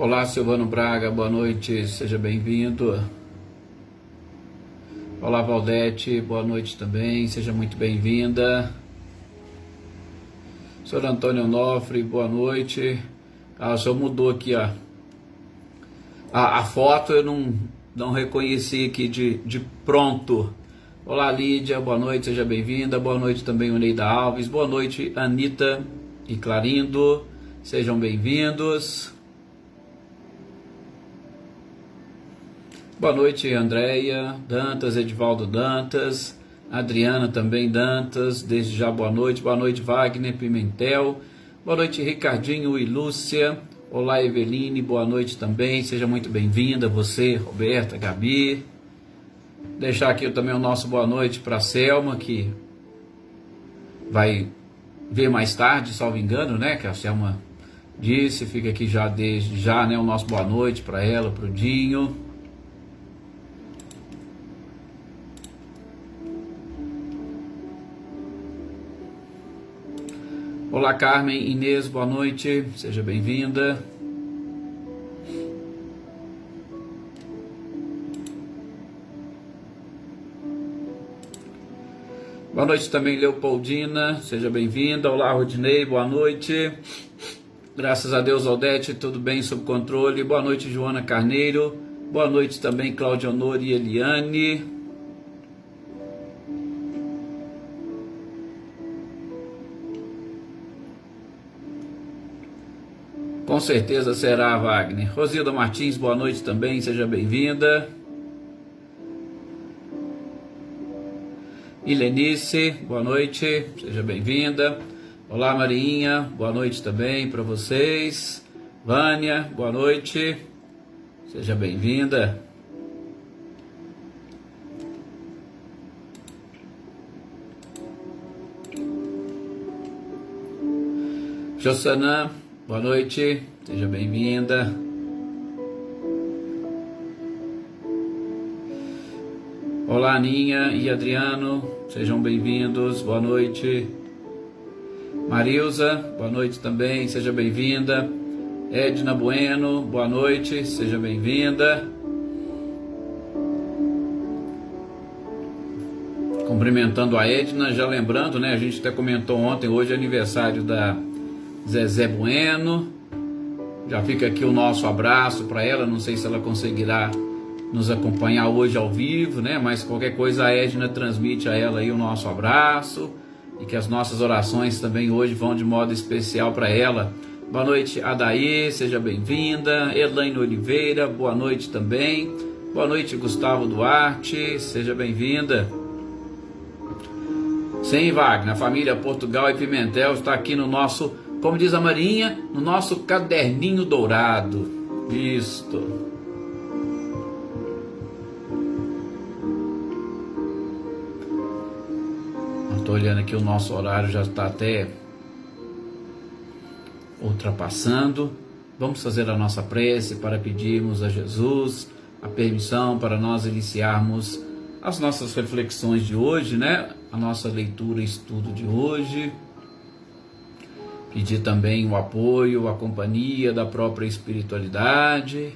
Olá, Silvano Braga, boa noite, seja bem-vindo. Olá, Valdete, boa noite também, seja muito bem-vinda. Senhor Antônio Onofre, boa noite. O senhor mudou aqui a foto, eu não reconheci aqui de pronto. Olá, Lídia, boa noite, seja bem-vinda. Boa noite também, Neida Alves. Boa noite, Anitta e Clarindo, sejam bem-vindos. Boa noite, Andréia Dantas, Edivaldo Dantas, Adriana também Dantas, desde já boa noite. Boa noite, Wagner Pimentel. Boa noite, Ricardinho e Lúcia. Olá, Eveline, boa noite também, seja muito bem-vinda, você, Roberta, Gabi. Deixar aqui também o nosso boa noite para a Selma, que vai ver mais tarde, salvo engano, né, que a Selma disse. Fica aqui já desde já, né, o nosso boa noite para ela, para o Dinho. Olá, Carmen, Inês, boa noite, seja bem-vinda. Boa noite também, Leopoldina, seja bem-vinda. Olá, Rodinei, boa noite. Graças a Deus, Aldete, tudo bem, sob controle. Boa noite, Joana Carneiro. Boa noite também, Cláudia Honor e Eliane. Com certeza será, Wagner. Rosilda Martins, boa noite também, seja bem-vinda. Ilenice, boa noite, seja bem-vinda. Olá, Marinha, boa noite também para vocês. Vânia, boa noite, seja bem-vinda. Jossanã, boa noite, seja bem-vinda. Olá, Aninha e Adriano, sejam bem-vindos, boa noite. Marilza, boa noite também, seja bem-vinda. Edna Bueno, boa noite, seja bem-vinda. Cumprimentando a Edna, já lembrando, né, a gente até comentou ontem, hoje é aniversário da Zezé Bueno. Já fica aqui o nosso abraço para ela, não sei se ela conseguirá nos acompanhar hoje ao vivo, né? Mas qualquer coisa a Edna transmite a ela aí o nosso abraço e que as nossas orações também hoje vão de modo especial para ela. Boa noite, Adaí, seja bem-vinda. Elaine Oliveira, boa noite também. Boa noite, Gustavo Duarte, seja bem-vinda. Sim, Wagner, a família Portugal e Pimentel está aqui no nosso, como diz a Marinha, no nosso caderninho dourado. Isto. Estou olhando aqui, o nosso horário já está até ultrapassando. Vamos fazer a nossa prece para pedirmos a Jesus a permissão para nós iniciarmos as nossas reflexões de hoje, né? A nossa leitura e estudo de hoje. Pedir também o apoio, a companhia da própria espiritualidade.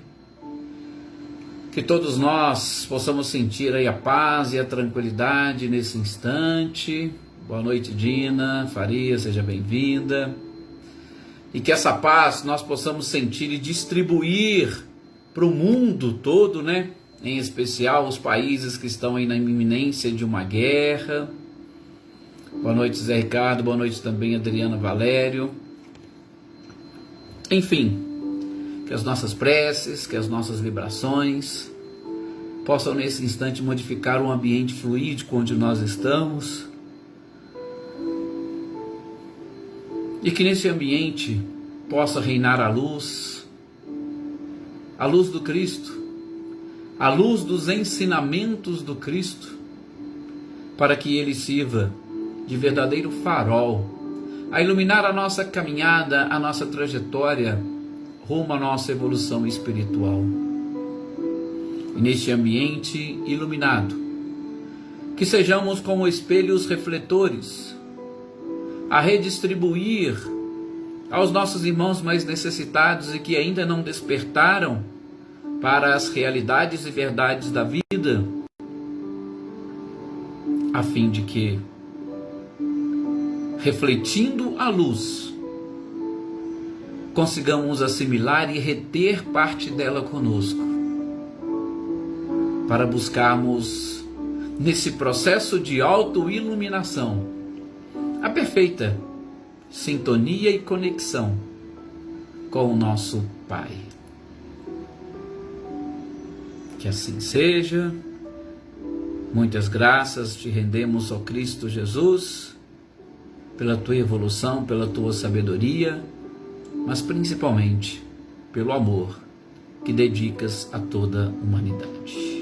Que todos nós possamos sentir aí a paz e a tranquilidade nesse instante. Boa noite, Dina Faria, seja bem-vinda. E que essa paz nós possamos sentir e distribuir para o mundo todo, né? Em especial os países que estão aí na iminência de uma guerra. Boa noite, Zé Ricardo, boa noite também, Adriana Valério. Enfim, que as nossas preces, que as nossas vibrações possam nesse instante modificar o ambiente fluídico onde nós estamos. E que nesse ambiente possa reinar a luz do Cristo, a luz dos ensinamentos do Cristo, para que ele sirva de verdadeiro farol a iluminar a nossa caminhada, a nossa trajetória rumo à nossa evolução espiritual. E neste ambiente iluminado, que sejamos como espelhos refletores, a redistribuir aos nossos irmãos mais necessitados e que ainda não despertaram para as realidades e verdades da vida, a fim de que, refletindo a luz, consigamos assimilar e reter parte dela conosco, para buscarmos, nesse processo de autoiluminação, a perfeita sintonia e conexão com o nosso Pai. Que assim seja. Muitas graças te rendemos, ó Cristo Jesus, pela tua evolução, pela tua sabedoria, mas principalmente pelo amor que dedicas a toda a humanidade.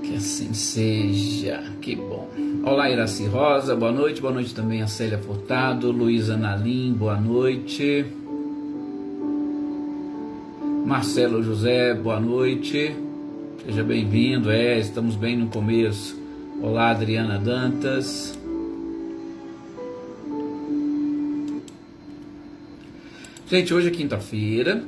Que assim seja, que bom. Olá, Iraci Rosa, boa noite também a Célia Furtado, Luísa Nalim, boa noite. Marcelo José, boa noite, seja bem-vindo, estamos bem no começo. Olá, Adriana Dantas. Gente, hoje é quinta-feira,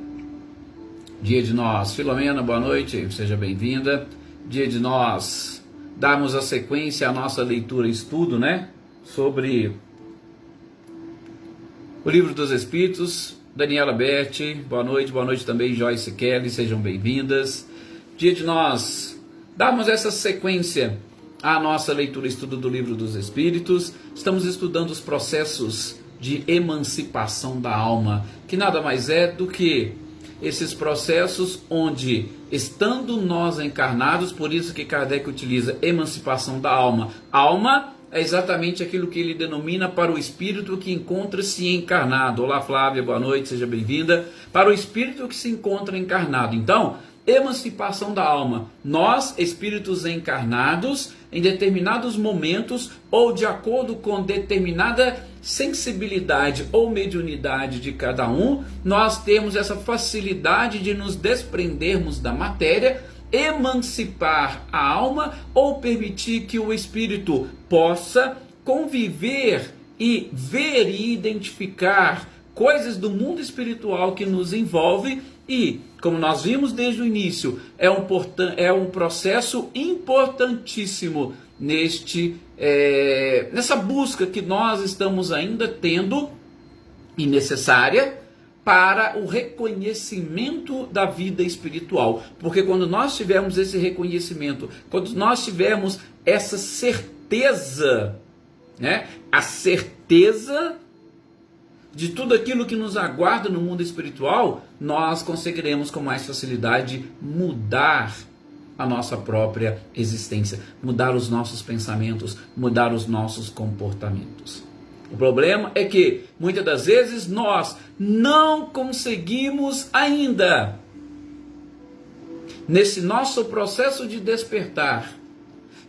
dia de nós, Filomena, boa noite, seja bem-vinda. Dia de nós darmos a sequência à nossa leitura e estudo, sobre o Livro dos Espíritos. Daniela Berti, boa noite também, Joyce Kelly, sejam bem-vindas. Dia de nós darmos essa sequência à nossa leitura e estudo do Livro dos Espíritos. Estamos estudando os processos de emancipação da alma, que nada mais é do que esses processos onde, estando nós encarnados, por isso que Kardec utiliza emancipação da alma. Alma é exatamente aquilo que ele denomina para o espírito que encontra-se encarnado. Olá, Flávia, boa noite, seja bem-vinda. Para o espírito que se encontra encarnado. Então, emancipação da alma. Nós, espíritos encarnados, em determinados momentos ou de acordo com determinada sensibilidade ou mediunidade de cada um, nós temos essa facilidade de nos desprendermos da matéria, emancipar a alma ou permitir que o espírito possa conviver e ver e identificar coisas do mundo espiritual que nos envolve. E, como nós vimos desde o início, é um processo importantíssimo nessa busca que nós estamos ainda tendo e necessária para o reconhecimento da vida espiritual. Porque quando nós tivermos esse reconhecimento, quando nós tivermos essa certeza, a certeza de tudo aquilo que nos aguarda no mundo espiritual, nós conseguiremos com mais facilidade mudar a nossa própria existência, mudar os nossos pensamentos, mudar os nossos comportamentos. O problema é que, muitas das vezes, nós não conseguimos ainda, nesse nosso processo de despertar,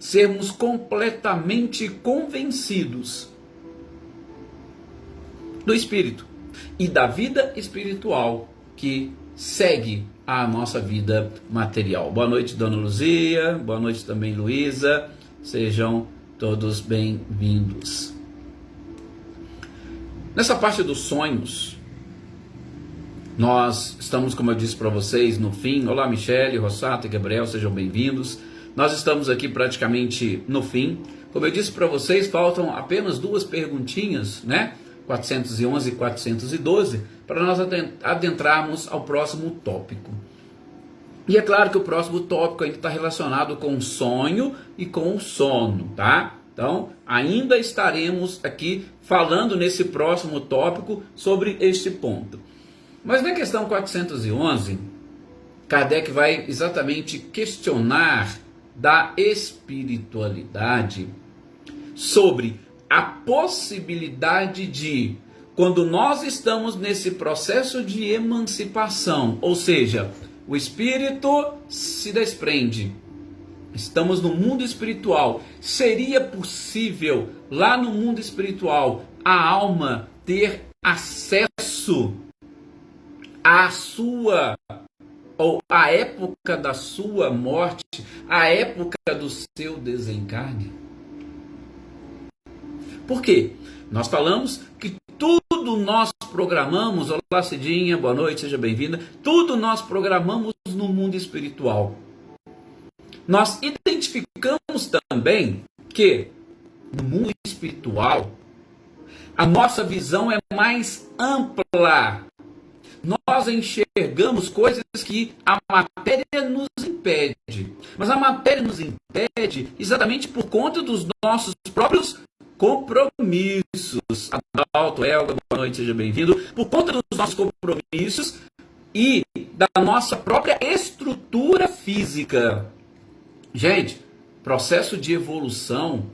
sermos completamente convencidos do espírito e da vida espiritual que segue a nossa vida material. Boa noite, Dona Luzia, boa noite também, Luísa, sejam todos bem-vindos. Nessa parte dos sonhos, nós estamos, como eu disse para vocês, no fim. Olá, Michele, Rossato e Gabriel, sejam bem-vindos. Nós estamos aqui praticamente no fim. Como eu disse para vocês, faltam apenas duas perguntinhas, 411 e 412, para nós adentrarmos ao próximo tópico. E é claro que o próximo tópico ainda está relacionado com o sonho e com o sono, tá? Então, ainda estaremos aqui falando nesse próximo tópico sobre este ponto. Mas na questão 411, Kardec vai exatamente questionar da espiritualidade sobre a possibilidade de, quando nós estamos nesse processo de emancipação, ou seja, o espírito se desprende, estamos no mundo espiritual, seria possível lá no mundo espiritual a alma ter acesso à sua, ou à época da sua morte, à época do seu desencarne? Por quê? Nós falamos que tudo nós programamos, olá Cidinha, boa noite, seja bem-vinda, tudo nós programamos no mundo espiritual. Nós identificamos também que no mundo espiritual a nossa visão é mais ampla. Nós enxergamos coisas que a matéria nos impede. Mas a matéria nos impede exatamente por conta dos nossos próprios compromissos. Adalto, Elga, boa noite, seja bem-vindo. Por conta dos nossos compromissos e da nossa própria estrutura física. Gente, processo de evolução,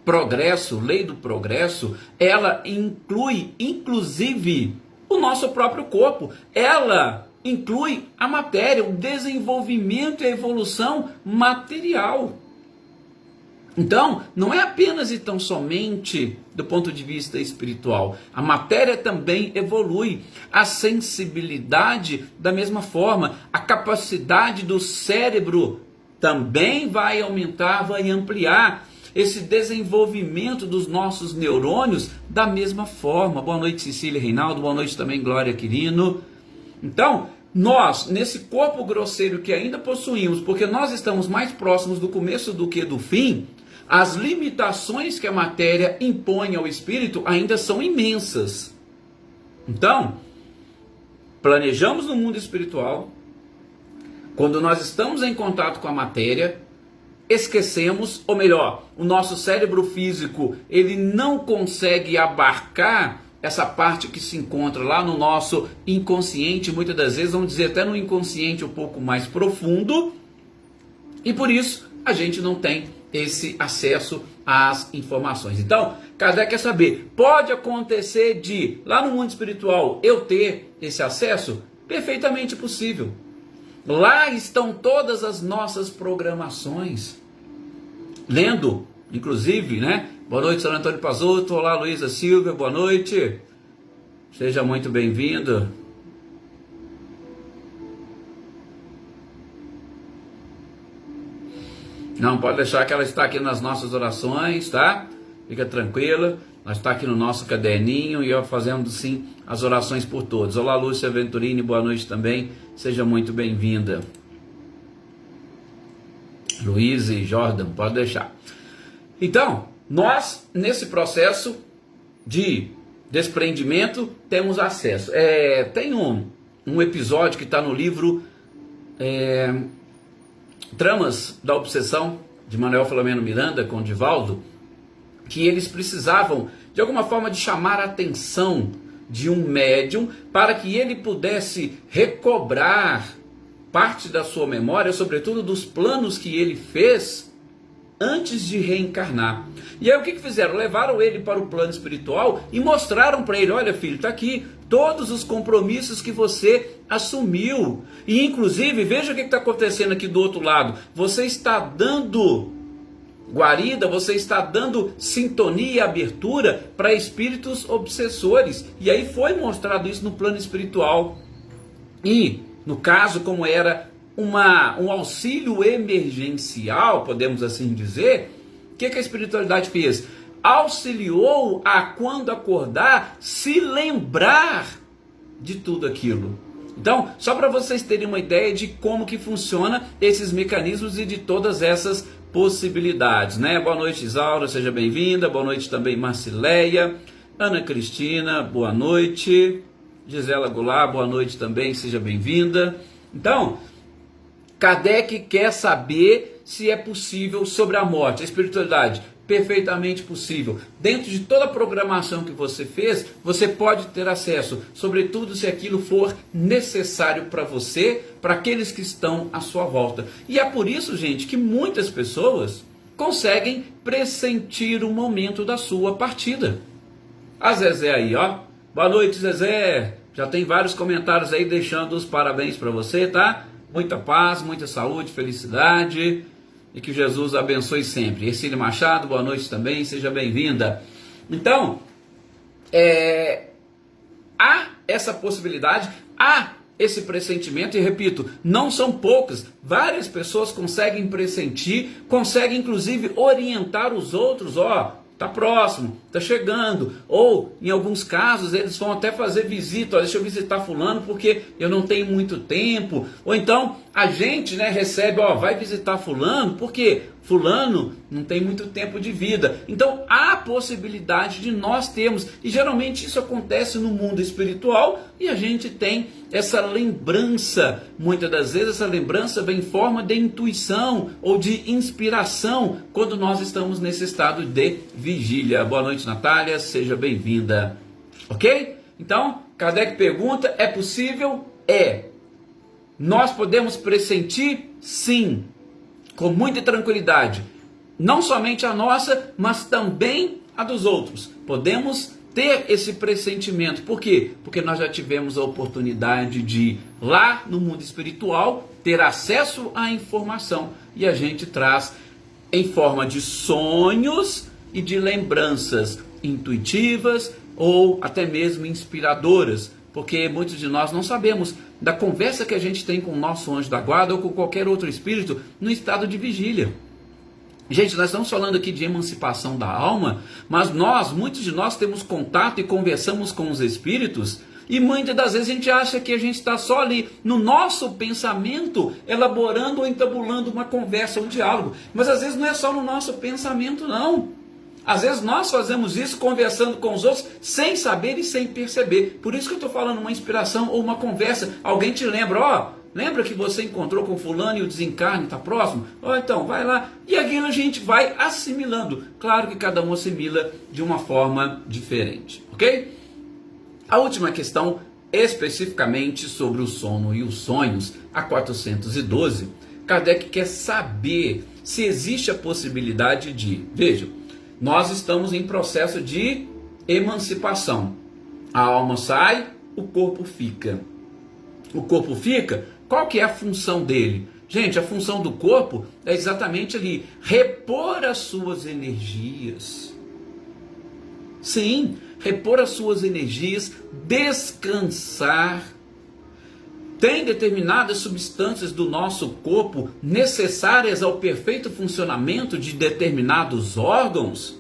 progresso, lei do progresso, ela inclui, inclusive, o nosso próprio corpo. Ela inclui a matéria, o desenvolvimento e a evolução material. Então, não é apenas e tão somente do ponto de vista espiritual. A matéria também evolui. A sensibilidade, da mesma forma. A capacidade do cérebro também vai aumentar, vai ampliar. Esse desenvolvimento dos nossos neurônios da mesma forma. Boa noite, Cecília Reinaldo. Boa noite também, Glória Quirino. Então, nós, nesse corpo grosseiro que ainda possuímos, porque nós estamos mais próximos do começo do que do fim, as limitações que a matéria impõe ao espírito ainda são imensas. Então, planejamos no mundo espiritual, quando nós estamos em contato com a matéria, esquecemos, ou melhor, o nosso cérebro físico, ele não consegue abarcar essa parte que se encontra lá no nosso inconsciente, muitas das vezes, vamos dizer até no inconsciente um pouco mais profundo, e por isso a gente não tem esse acesso às informações. Então, Kardec quer saber, pode acontecer de, lá no mundo espiritual, eu ter esse acesso? Perfeitamente possível. Lá estão todas as nossas programações. Lendo, inclusive, né? Boa noite, São Antônio Pazotto. Olá, Luísa Silvia, boa noite. Seja muito bem-vindo. Não, pode deixar que ela está aqui nas nossas orações, tá? Fica tranquila. Nós está aqui no nosso caderninho e eu fazendo sim as orações por todos. Olá, Lúcia Venturini, boa noite também. Seja muito bem-vinda. Luiz e Jordan, pode deixar. Então, nós, nesse processo de desprendimento, temos acesso. Tem um episódio que está no livro Tramas da Obsessão, de Manuel Filomeno Miranda, com Divaldo, que eles precisavam, de alguma forma, de chamar a atenção de um médium para que ele pudesse recobrar parte da sua memória, sobretudo dos planos que ele fez antes de reencarnar. E aí o que fizeram? Levaram ele para o plano espiritual e mostraram para ele, olha filho, está aqui todos os compromissos que você assumiu. E inclusive, veja o que está acontecendo aqui do outro lado. Você está dando guarida, você está dando sintonia e abertura para espíritos obsessores. E aí foi mostrado isso no plano espiritual. E, no caso, como era um auxílio emergencial, podemos assim dizer, o que a espiritualidade fez? Auxiliou a, quando acordar, se lembrar de tudo aquilo. Então, só para vocês terem uma ideia de como que funciona esses mecanismos e de todas essas possibilidades, né? Boa noite, Isaura, seja bem-vinda. Boa noite também, Marcileia. Ana Cristina, boa noite. Gisela Goulart, boa noite também, seja bem-vinda. Então, Kardec quer saber se é possível sobre a morte, a espiritualidade. Perfeitamente possível. Dentro de toda a programação que você fez, você pode ter acesso, sobretudo se aquilo for necessário para você, para aqueles que estão à sua volta. E é por isso, gente, que muitas pessoas conseguem pressentir o momento da sua partida. A Zezé aí, ó. Boa noite, Zezé. Já tem vários comentários aí deixando os parabéns para você, tá? Muita paz, muita saúde, felicidade. E que Jesus abençoe sempre. Ercília Machado, boa noite também, seja bem-vinda. Então, há essa possibilidade, há esse pressentimento, e repito, não são poucas, várias pessoas conseguem pressentir, conseguem inclusive orientar os outros, ó, tá próximo, está chegando. Ou, em alguns casos, eles vão até fazer visita, deixa eu visitar fulano porque eu não tenho muito tempo. Ou então, a gente, né, recebe, vai visitar fulano porque fulano não tem muito tempo de vida. Então, há a possibilidade de nós termos, e geralmente isso acontece no mundo espiritual, e a gente tem essa lembrança. Muitas das vezes essa lembrança vem em forma de intuição ou de inspiração, quando nós estamos nesse estado de vigília. Boa noite, Natália, seja bem-vinda. Ok? Então, Kardec pergunta, é possível? É. Nós podemos pressentir? Sim. Com muita tranquilidade, não somente a nossa, mas também a dos outros. Podemos ter esse pressentimento. Por quê? Porque nós já tivemos a oportunidade de, lá no mundo espiritual, ter acesso à informação. E a gente traz em forma de sonhos e de lembranças intuitivas ou até mesmo inspiradoras. Porque muitos de nós não sabemos da conversa que a gente tem com o nosso anjo da guarda ou com qualquer outro espírito no estado de vigília. Gente, nós estamos falando aqui de emancipação da alma, mas muitos de nós temos contato e conversamos com os espíritos, e muitas das vezes a gente acha que a gente está só ali no nosso pensamento, elaborando ou entabulando uma conversa, um diálogo. Mas às vezes não é só no nosso pensamento, não. Às vezes nós fazemos isso conversando com os outros sem saber e sem perceber. Por isso que eu estou falando uma inspiração ou uma conversa. Alguém te lembra, lembra que você encontrou com fulano e o desencarne está próximo? Então, vai lá. E aquilo a gente vai assimilando. Claro que cada um assimila de uma forma diferente, ok? A última questão, especificamente sobre o sono e os sonhos, a 412, Kardec quer saber se existe a possibilidade de, veja, nós estamos em processo de emancipação. A alma sai, o corpo fica. O corpo fica, qual que é a função dele? Gente, a função do corpo é exatamente ali, repor as suas energias. Sim, repor as suas energias, descansar. Tem determinadas substâncias do nosso corpo necessárias ao perfeito funcionamento de determinados órgãos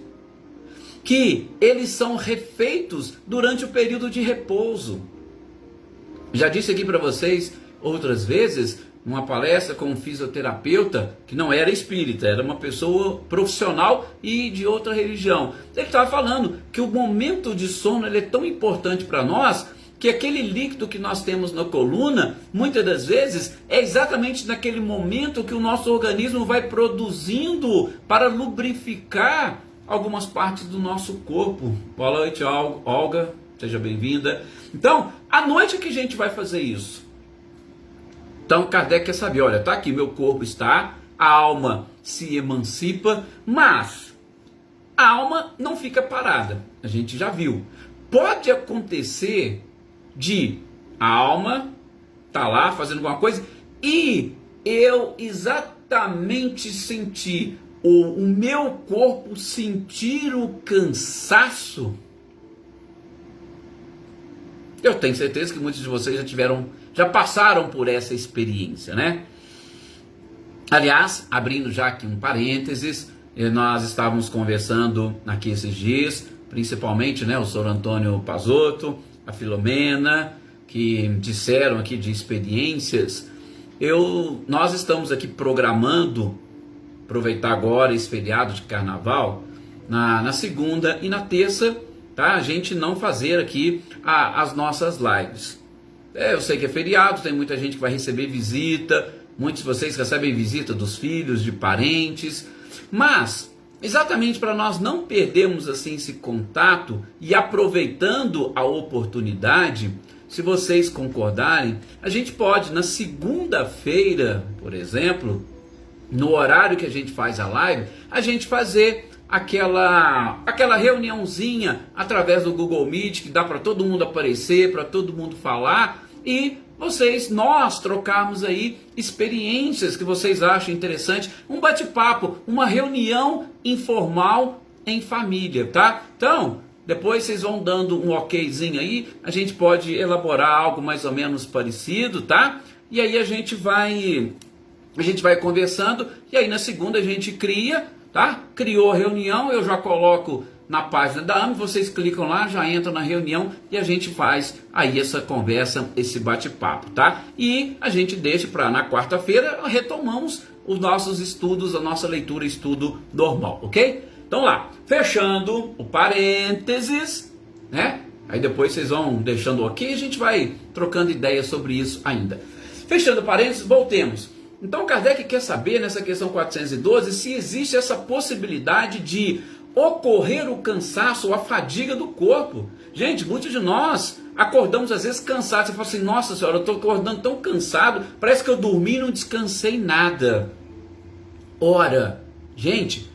que eles são refeitos durante o período de repouso. Já disse aqui para vocês outras vezes, numa palestra com um fisioterapeuta que não era espírita, era uma pessoa profissional e de outra religião. Ele estava falando que o momento de sono ele é tão importante para nós, que aquele líquido que nós temos na coluna, muitas das vezes, é exatamente naquele momento que o nosso organismo vai produzindo para lubrificar algumas partes do nosso corpo. Boa noite, Olga, seja bem-vinda. Então, à noite é que a gente vai fazer isso. Então, Kardec quer saber, olha, tá aqui, meu corpo está, a alma se emancipa, mas a alma não fica parada, a gente já viu. Pode acontecer de a alma tá lá fazendo alguma coisa e eu exatamente sentir o meu corpo sentir o cansaço. Eu tenho certeza que muitos de vocês já passaram por essa experiência, né? Aliás, abrindo já aqui um parênteses, nós estávamos conversando aqui esses dias, principalmente, né, o Sr. Antônio Pazotto, a Filomena, que disseram aqui de experiências. Nós estamos aqui programando, aproveitar agora esse feriado de carnaval, na segunda e na terça, tá? A gente não fazer aqui as nossas lives. Eu sei que é feriado, tem muita gente que vai receber visita, muitos de vocês recebem visita dos filhos, de parentes, mas exatamente para nós não perdermos assim esse contato e aproveitando a oportunidade, se vocês concordarem, a gente pode na segunda-feira, por exemplo, no horário que a gente faz a live, a gente fazer aquela reuniãozinha através do Google Meet, que dá para todo mundo aparecer, para todo mundo falar, e nós trocarmos aí experiências que vocês acham interessante, um bate-papo, uma reunião informal em família, tá? Então, depois vocês vão dando um okzinho aí, a gente pode elaborar algo mais ou menos parecido, tá? E aí a gente vai conversando, e aí na segunda a gente cria, tá? Criou a reunião, eu já coloco na página da AME, vocês clicam lá, já entram na reunião e a gente faz aí essa conversa, esse bate-papo, tá? E a gente deixa para na quarta-feira retomamos os nossos estudos, a nossa leitura, estudo normal, ok? Então lá, fechando o parênteses, né? Aí depois vocês vão deixando ok, a gente vai trocando ideias sobre isso ainda. Fechando o parênteses, voltemos. Então Kardec quer saber, nessa questão 412, se existe essa possibilidade de ocorrer o cansaço ou a fadiga do corpo. Gente, muitos de nós acordamos às vezes cansados. Você fala assim, nossa senhora, eu estou acordando tão cansado, parece que eu dormi e não descansei nada. Ora, gente,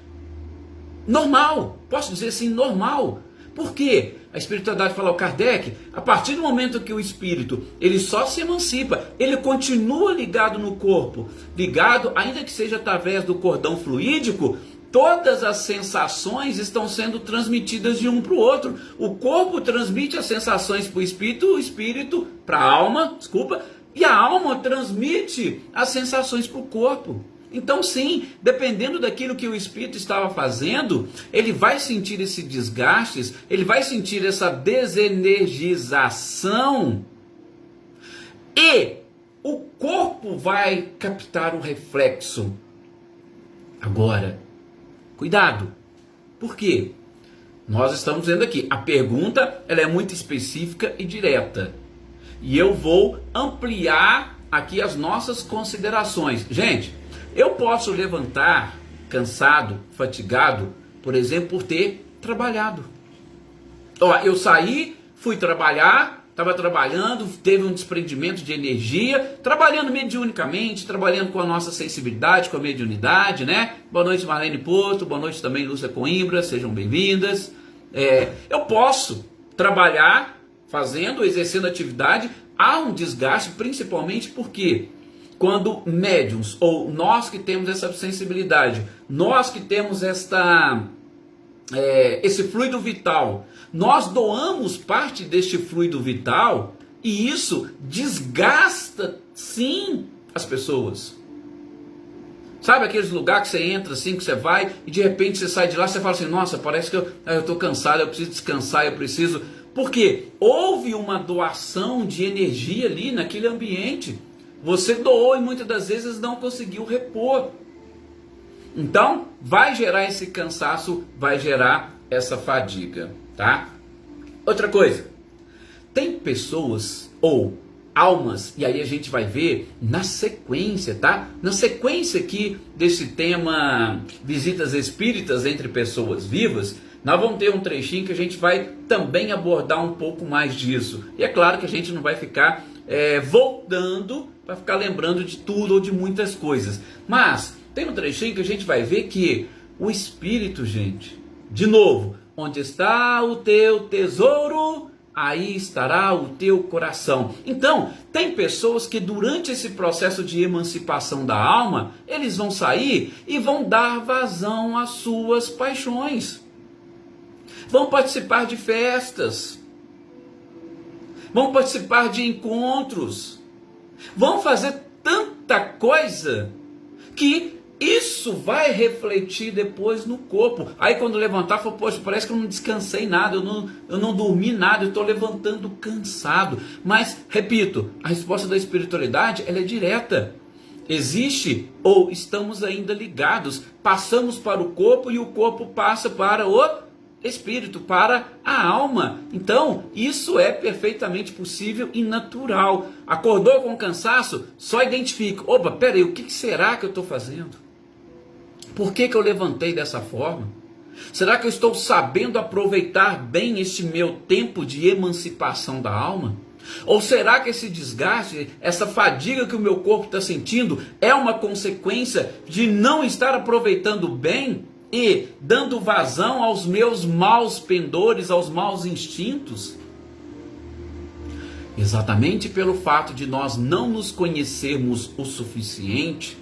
normal, posso dizer assim, normal. Por quê? A espiritualidade fala ao Kardec, a partir do momento que o espírito, ele só se emancipa, ele continua ligado no corpo, ligado, ainda que seja através do cordão fluídico, todas as sensações estão sendo transmitidas de um para o outro. O corpo transmite as sensações para o espírito para a alma, e a alma transmite as sensações para o corpo. Então sim, dependendo daquilo que o espírito estava fazendo, ele vai sentir esse desgaste, ele vai sentir essa desenergização e o corpo vai captar o reflexo. Agora, cuidado, por quê? Nós estamos vendo aqui, a pergunta ela é muito específica e direta. E eu vou ampliar aqui as nossas considerações. Gente, eu posso levantar cansado, fatigado, por exemplo, por ter trabalhado. Eu saí, fui trabalhar, estava trabalhando, teve um desprendimento de energia, trabalhando mediunicamente, trabalhando com a nossa sensibilidade, com a mediunidade, né? Boa noite, Marlene Porto, boa noite também, Lúcia Coimbra, sejam bem-vindas. Eu posso trabalhar, exercendo atividade, há um desgaste, principalmente porque quando médiums, ou nós que temos essa sensibilidade, nós que temos esse fluido vital, nós doamos parte deste fluido vital e isso desgasta sim as pessoas. Sabe aqueles lugares que você entra assim, que você vai e de repente você sai de lá, você fala assim, nossa, parece que eu estou cansado, eu preciso descansar, eu preciso... Porque houve uma doação de energia ali naquele ambiente. Você doou e muitas das vezes não conseguiu repor. Então, vai gerar esse cansaço, vai gerar essa fadiga, tá? Outra coisa, tem pessoas ou almas, e aí a gente vai ver na sequência, tá? Na sequência aqui desse tema visitas espíritas entre pessoas vivas, nós vamos ter um trechinho que a gente vai também abordar um pouco mais disso. E é claro que a gente não vai ficar voltando para ficar lembrando de tudo ou de muitas coisas. Mas tem um trechinho que a gente vai ver que o espírito, gente, de novo, onde está o teu tesouro, aí estará o teu coração. Então, tem pessoas que durante esse processo de emancipação da alma, eles vão sair e vão dar vazão às suas paixões. Vão participar de festas, vão participar de encontros, vão fazer tanta coisa que isso vai refletir depois no corpo. Aí quando levantar, fala, poxa, parece que eu não descansei nada, eu não dormi nada, eu estou levantando cansado. Mas, repito, a resposta da espiritualidade ela é direta. Existe ou estamos ainda ligados, passamos para o corpo e o corpo passa para o espírito, para a alma. Então, isso é perfeitamente possível e natural. Acordou com cansaço? Só identifica. Opa, peraí, o que será que eu estou fazendo? Por que eu levantei dessa forma? Será que eu estou sabendo aproveitar bem este meu tempo de emancipação da alma? Ou será que esse desgaste, essa fadiga que o meu corpo está sentindo é uma consequência de não estar aproveitando bem e dando vazão aos meus maus pendores, aos maus instintos? Exatamente pelo fato de nós não nos conhecermos o suficiente,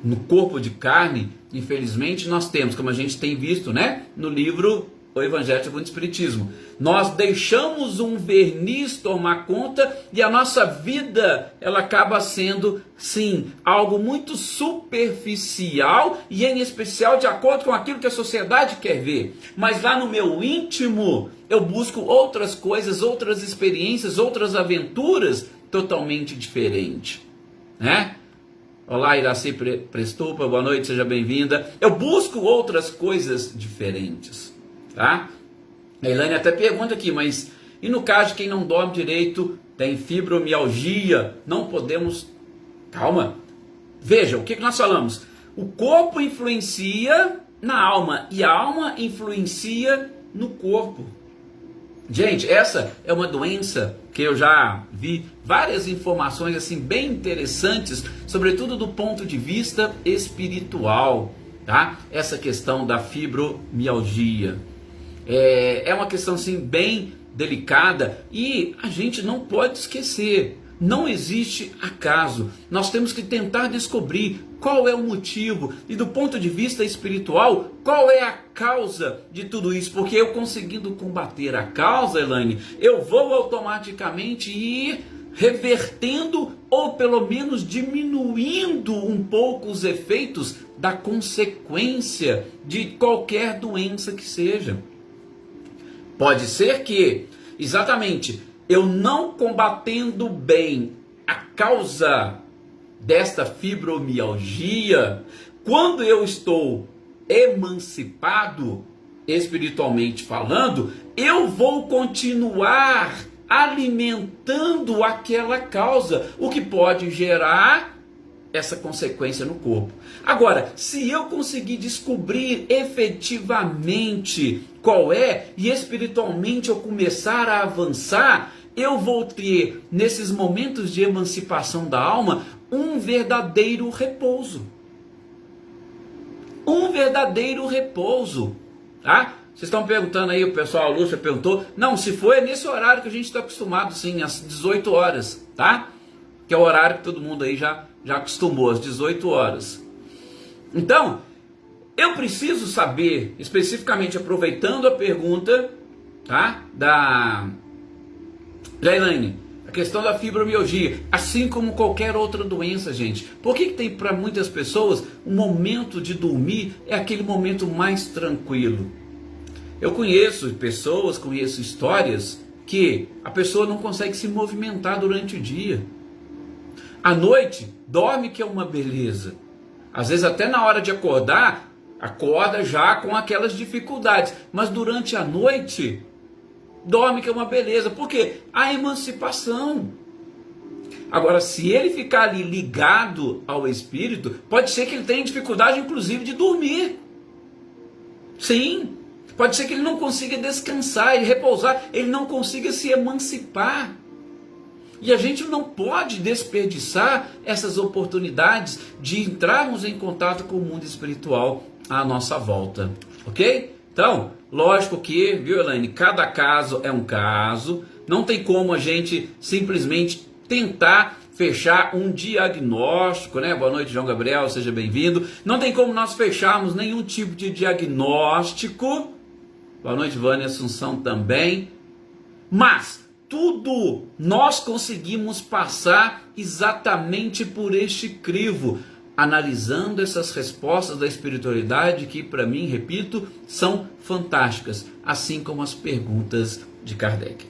no corpo de carne, infelizmente nós temos, como a gente tem visto, né, no livro o Evangelho segundo o Espiritismo. Nós deixamos um verniz tomar conta e a nossa vida, ela acaba sendo, sim, algo muito superficial e em especial de acordo com aquilo que a sociedade quer ver. Mas lá no meu íntimo, eu busco outras coisas, outras experiências, outras aventuras totalmente diferentes, né? Olá, Iraci Prestupa, boa noite, seja bem-vinda. Eu busco outras coisas diferentes, tá? A Elaine até pergunta aqui, mas e no caso de quem não dorme direito, tem fibromialgia, não podemos... Calma, veja, o que nós falamos? O corpo influencia na alma e a alma influencia no corpo. Gente, essa é uma doença que eu já vi várias informações assim bem interessantes, sobretudo do ponto de vista espiritual, tá? Essa questão da fibromialgia é uma questão assim bem delicada e a gente não pode esquecer. Não existe acaso. Nós temos que tentar descobrir qual é o motivo e do ponto de vista espiritual, qual é a causa de tudo isso. Porque eu conseguindo combater a causa, Elaine, eu vou automaticamente ir revertendo ou pelo menos diminuindo um pouco os efeitos da consequência de qualquer doença que seja. Pode ser que, exatamente, eu não combatendo bem a causa desta fibromialgia, quando eu estou emancipado, espiritualmente falando, eu vou continuar alimentando aquela causa, o que pode gerar essa consequência no corpo. Agora, se eu conseguir descobrir efetivamente qual é, e espiritualmente eu começar a avançar, eu vou ter, nesses momentos de emancipação da alma, um verdadeiro repouso. Um verdadeiro repouso, tá? Vocês estão perguntando aí, o pessoal, a Lúcia perguntou, não, se for é nesse horário que a gente está acostumado, sim, às 18 horas, tá? Que é o horário que todo mundo aí já acostumou, às 18 horas. Então, eu preciso saber, especificamente aproveitando a pergunta, tá? Da Elaine, a questão da fibromialgia, assim como qualquer outra doença, gente. Por que tem para muitas pessoas o momento de dormir é aquele momento mais tranquilo? Eu conheço pessoas, conheço histórias que a pessoa não consegue se movimentar durante o dia. À noite, dorme que é uma beleza. Às vezes até na hora de acordar, acorda já com aquelas dificuldades. Mas durante a noite, dorme que é uma beleza. Por quê? A emancipação. Agora, se ele ficar ali ligado ao espírito, pode ser que ele tenha dificuldade, inclusive, de dormir. Sim. Pode ser que ele não consiga descansar e repousar. Ele não consiga se emancipar. E a gente não pode desperdiçar essas oportunidades de entrarmos em contato com o mundo espiritual à nossa volta, ok? Então, lógico que, viu, Elaine, cada caso é um caso, não tem como a gente simplesmente tentar fechar um diagnóstico, né? Boa noite, João Gabriel, seja bem-vindo. Não tem como nós fecharmos nenhum tipo de diagnóstico. Boa noite, Vânia Assunção também. Mas tudo nós conseguimos passar exatamente por este crivo, analisando essas respostas da espiritualidade que, para mim, repito, são fantásticas, assim como as perguntas de Kardec.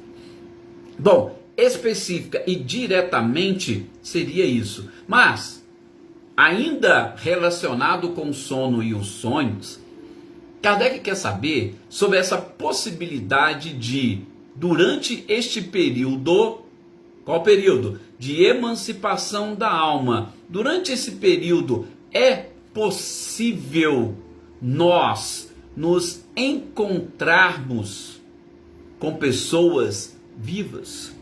Bom, específica e diretamente seria isso, mas ainda relacionado com o sono e os sonhos, Kardec quer saber sobre essa possibilidade de, durante este período, qual período? De emancipação da alma. Durante esse período, é possível nós nos encontrarmos com pessoas vivas?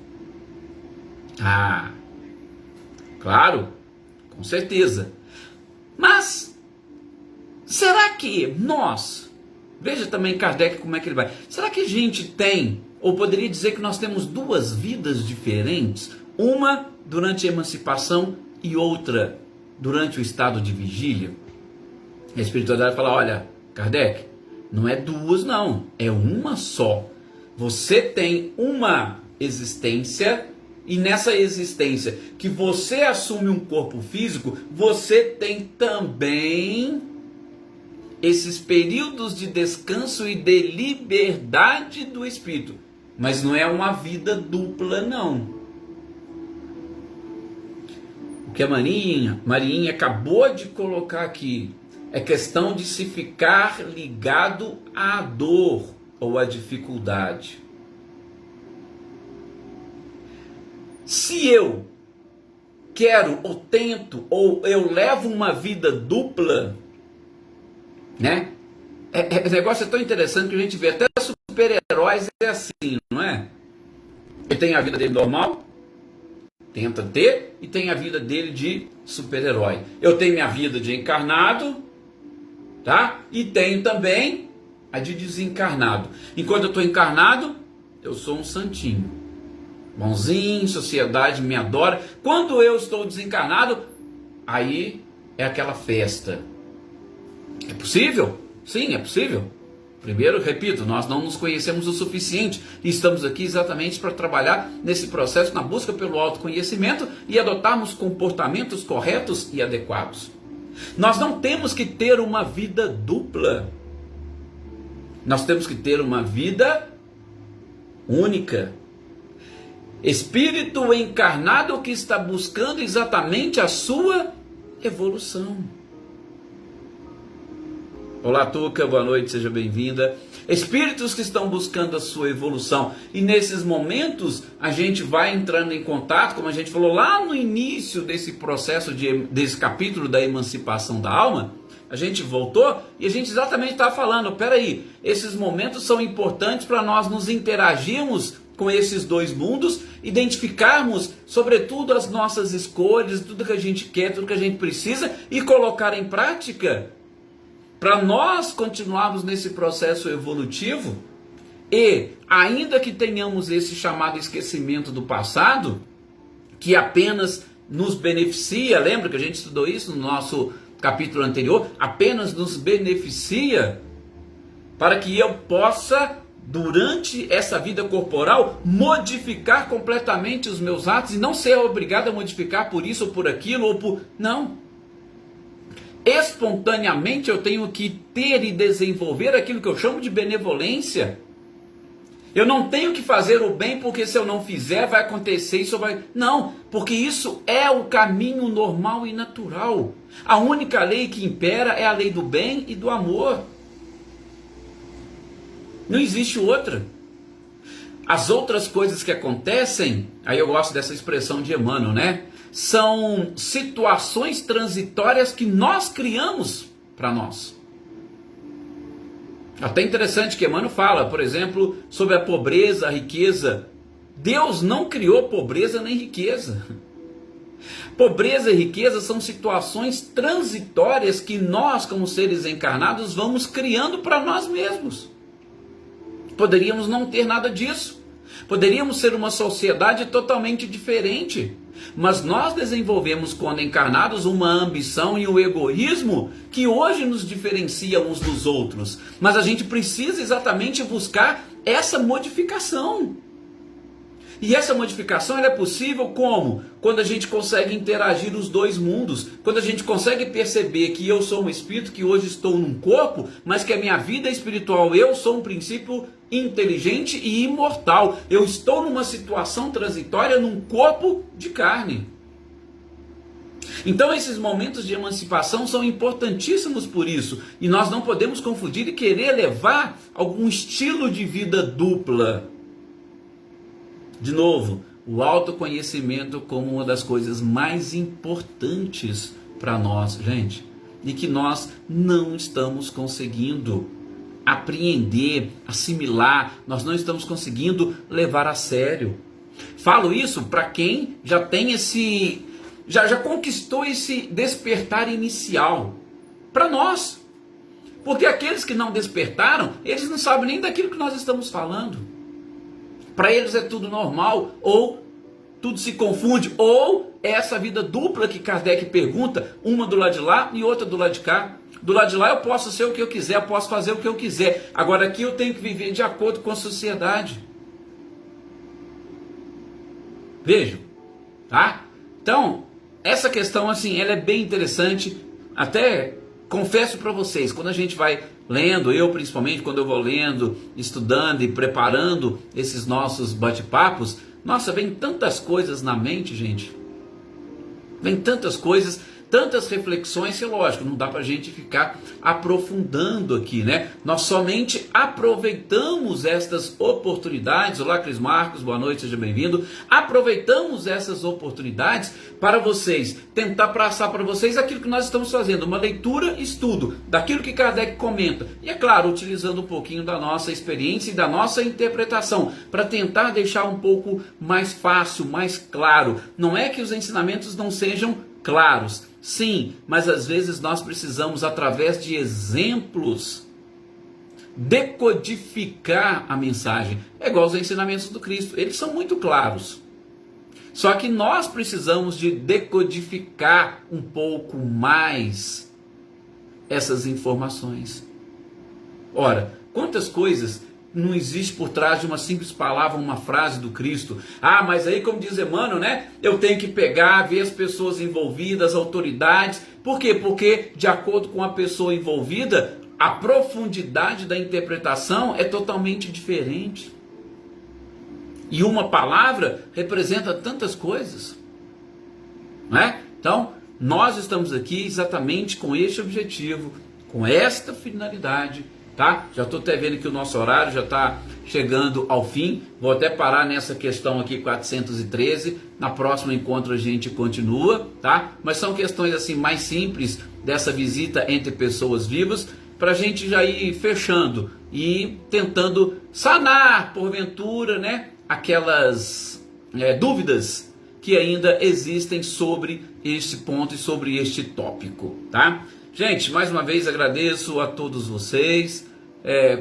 Ah, claro, com certeza. Mas, será que nós, veja também Kardec como é que ele vai, será que a gente tem, ou poderia dizer que nós temos duas vidas diferentes? Uma durante a emancipação e outra durante o estado de vigília? A espiritualidade fala, olha, Kardec, Não é duas, não. É uma só. Você tem uma existência, e nessa existência que você assume um corpo físico, você tem também esses períodos de descanso e de liberdade do espírito. Mas não é uma vida dupla, não. O que a Marinha acabou de colocar aqui é questão de se ficar ligado à dor ou à dificuldade. Se eu quero ou tento ou eu levo uma vida dupla, né? O negócio é tão interessante que a gente vê até super-heróis é assim, não é? Ele tem a vida dele normal, tenta ter, e tem a vida dele de super-herói. Eu tenho minha vida de encarnado, tá? E tenho também a de desencarnado. Enquanto eu estou encarnado, eu sou um santinho, bonzinho, sociedade me adora. Quando eu estou desencarnado, aí é aquela festa. É possível? Sim, é possível. Primeiro, repito, nós não nos conhecemos o suficiente e estamos aqui exatamente para trabalhar nesse processo na busca pelo autoconhecimento e adotarmos comportamentos corretos e adequados. Nós não temos que ter uma vida dupla. Nós temos que ter uma vida única. Espírito encarnado que está buscando exatamente a sua evolução. Olá, Tuca, boa noite, seja bem-vinda. Espíritos que estão buscando a sua evolução. E nesses momentos a gente vai entrando em contato, como a gente falou lá no início desse processo, desse capítulo da emancipação da alma. A gente voltou e a gente exatamente estava falando, peraí, esses momentos são importantes para nós nos interagirmos com esses dois mundos, identificarmos sobretudo as nossas escolhas, tudo que a gente quer, tudo que a gente precisa e colocar em prática para nós continuarmos nesse processo evolutivo. E ainda que tenhamos esse chamado esquecimento do passado, que apenas nos beneficia, lembra que a gente estudou isso no nosso capítulo anterior, apenas nos beneficia para que eu possa, durante essa vida corporal, modificar completamente os meus atos e não ser obrigado a modificar por isso ou por aquilo ou por... Não. Espontaneamente eu tenho que ter e desenvolver aquilo que eu chamo de benevolência. Eu não tenho que fazer o bem porque se eu não fizer vai acontecer isso, vai... Não, porque isso é o caminho normal e natural. A única lei que impera é a lei do bem e do amor. Não existe outra. As outras coisas que acontecem, aí eu gosto dessa expressão de Emmanuel, né? São situações transitórias que nós criamos para nós. Até interessante que Emmanuel fala, por exemplo, sobre a pobreza, a riqueza. Deus não criou pobreza nem riqueza. Pobreza e riqueza são situações transitórias que nós, como seres encarnados, vamos criando para nós mesmos. Poderíamos não ter nada disso. Poderíamos ser uma sociedade totalmente diferente. Mas nós desenvolvemos, quando encarnados, uma ambição e um egoísmo que hoje nos diferencia uns dos outros. Mas a gente precisa exatamente buscar essa modificação. E essa modificação ela é possível como? Quando a gente consegue interagir os dois mundos, quando a gente consegue perceber que eu sou um espírito, que hoje estou num corpo, mas que a minha vida espiritual, eu sou um princípio inteligente e imortal. Eu estou numa situação transitória, num corpo de carne. Então esses momentos de emancipação são importantíssimos por isso. E nós não podemos confundir e querer levar algum estilo de vida dupla. De novo, o autoconhecimento como uma das coisas mais importantes para nós, gente, e que nós não estamos conseguindo apreender, assimilar, nós não estamos conseguindo levar a sério. Falo isso para quem já tem esse, já conquistou esse despertar inicial, para nós, porque aqueles que não despertaram, eles não sabem nem daquilo que nós estamos falando. Para eles é tudo normal, ou tudo se confunde, ou é essa vida dupla que Kardec pergunta, uma do lado de lá e outra do lado de cá. Do lado de lá eu posso ser o que eu quiser, eu posso fazer o que eu quiser. Agora aqui eu tenho que viver de acordo com a sociedade. Vejam, tá? Então, essa questão assim, ela é bem interessante. Até confesso para vocês, quando a gente vai lendo, eu principalmente, quando eu vou lendo, estudando e preparando esses nossos bate-papos, nossa, vem tantas coisas na mente, gente. Vem tantas coisas, tantas reflexões, que lógico, não dá para a gente ficar aprofundando aqui, né? Nós somente aproveitamos estas oportunidades. Olá, Cris Marcos, boa noite, seja bem-vindo. Aproveitamos essas oportunidades para vocês, tentar passar para vocês aquilo que nós estamos fazendo, uma leitura e estudo daquilo que Kardec comenta. E é claro, utilizando um pouquinho da nossa experiência e da nossa interpretação, para tentar deixar um pouco mais fácil, mais claro. Não é que os ensinamentos não sejam claros, sim, mas às vezes nós precisamos, através de exemplos, decodificar a mensagem. É igual aos ensinamentos do Cristo, eles são muito claros. Só que nós precisamos de decodificar um pouco mais essas informações. Ora, quantas coisas não existe por trás de uma simples palavra, uma frase do Cristo? Ah, mas aí, como diz Emmanuel, né? Eu tenho que pegar, ver as pessoas envolvidas, as autoridades. Por quê? Porque, de acordo com a pessoa envolvida, a profundidade da interpretação é totalmente diferente. E uma palavra representa tantas coisas, né? Então, nós estamos aqui exatamente com este objetivo, com esta finalidade, tá? Já estou até vendo que o nosso horário já está chegando ao fim. Vou até parar nessa questão aqui 413. Na próxima encontro a gente continua, tá? Mas são questões assim mais simples dessa visita entre pessoas vivas, para a gente já ir fechando e tentando sanar, porventura, né, aquelas dúvidas que ainda existem sobre este ponto e sobre este tópico, tá? Gente, mais uma vez agradeço a todos vocês.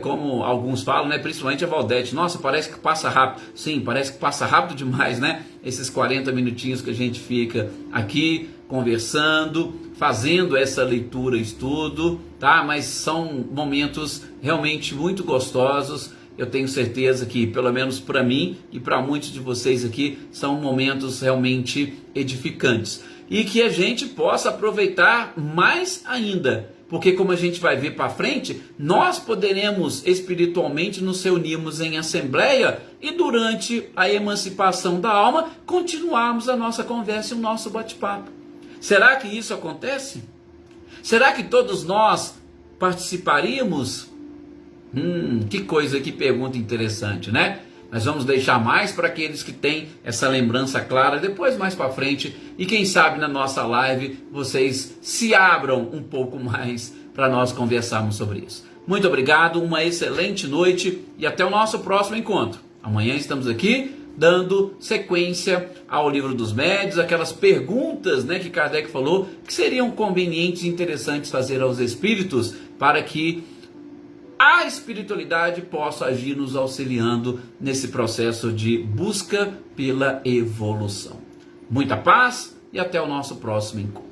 Como alguns falam, né, principalmente a Valdete, nossa, parece que passa rápido. Sim, parece que passa rápido demais, né? Esses 40 minutinhos que a gente fica aqui conversando, fazendo essa leitura, estudo, tá? Mas são momentos realmente muito gostosos. Eu tenho certeza que, pelo menos para mim e para muitos de vocês aqui, são momentos realmente edificantes. E que a gente possa aproveitar mais ainda, porque como a gente vai ver para frente, nós poderemos espiritualmente nos reunirmos em assembleia e durante a emancipação da alma continuarmos a nossa conversa e o nosso bate-papo. Será que isso acontece? Será que todos nós participaríamos? Que coisa, que pergunta interessante, né? Nós vamos deixar mais para aqueles que têm essa lembrança clara, depois mais para frente, e quem sabe na nossa live vocês se abram um pouco mais para nós conversarmos sobre isso. Muito obrigado, uma excelente noite e até o nosso próximo encontro. Amanhã estamos aqui dando sequência ao Livro dos Médiuns, aquelas perguntas, né, que Kardec falou que seriam convenientes e interessantes fazer aos espíritos para que a espiritualidade possa agir nos auxiliando nesse processo de busca pela evolução. Muita paz e até o nosso próximo encontro.